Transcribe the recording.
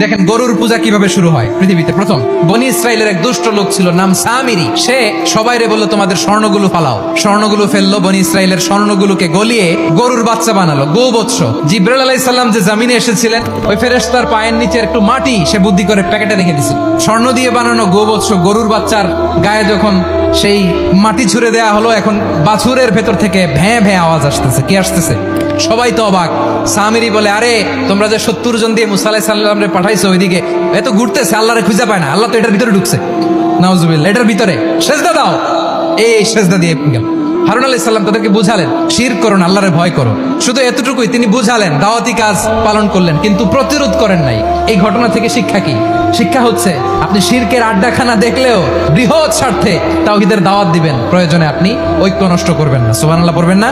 দেখেন গরুর পূজা কিভাবে শুরু হয় পৃথিবীতে প্রথম। বনি ইসরায়েলের এক দুষ্ট লোক ছিল, নাম সামিরি। সে সবাইরে বললো তোমাদের স্বর্ণগুলো ফালাও। স্বর্ণগুলো ফেললো, বনি ইসরায়েলের স্বর্ণগুলোকে গলিয়ে গরুর বাচ্চা বানালো, গোবৎস। জিব্রাইল আলাইহিস সালাম যে জমিনে এসেছিলেন, ওই ফেরেশতার পায়ের নিচে একটু মাটি সে বুদ্ধি করে প্যাকেটে রেখে দিছিল। স্বর্ণ দিয়ে বানানো গোবৎস গরুর বাচ্চার গায়ে যখন সেই মাটি ছুঁড়ে দেয়া হলো, এখন বাছুরের ভেতর থেকে ভ্যাঁ ভ্যাঁ আওয়াজ আসতেছে। কি আসতেছে? সবাই তো অবাক। সামিরি বলে, আরে তোমরা যে 70 জন দিয়ে মুসা আলাইহিস সালাম রে পাঠাইছো ওইদিকে, এত ঘুরতেছে, আল্লাহরে খুঁজে পায় না। আল্লাহ তো এটার ভিতরে ঢুকছে। নাউজুবিল্লাহ, এটার ভিতরে সেজদা দাও। এই সেজদা দিয়ে গেল। হারুন আলাইহিস সালাম তাদেরকে বুঝালেন, শিরক করো না, আল্লাহরে ভয় করো। শুধু এতটুকুই তিনি বুঝালেন, দাওয়াতি কাজ পালন করলেন, কিন্তু প্রতিরোধ করেন নাই। এই ঘটনা থেকে শিক্ষা কি? শিক্ষা হচ্ছে, আপনি শিরকের আড্ডাখানা দেখলেও বৃহৎ স্বার্থে তাওহীদের দাওয়াত দিবেন। প্রয়োজনে আপনি ঐক্য নষ্ট করবেন না। সুবহানাল্লাহ পড়বেন না?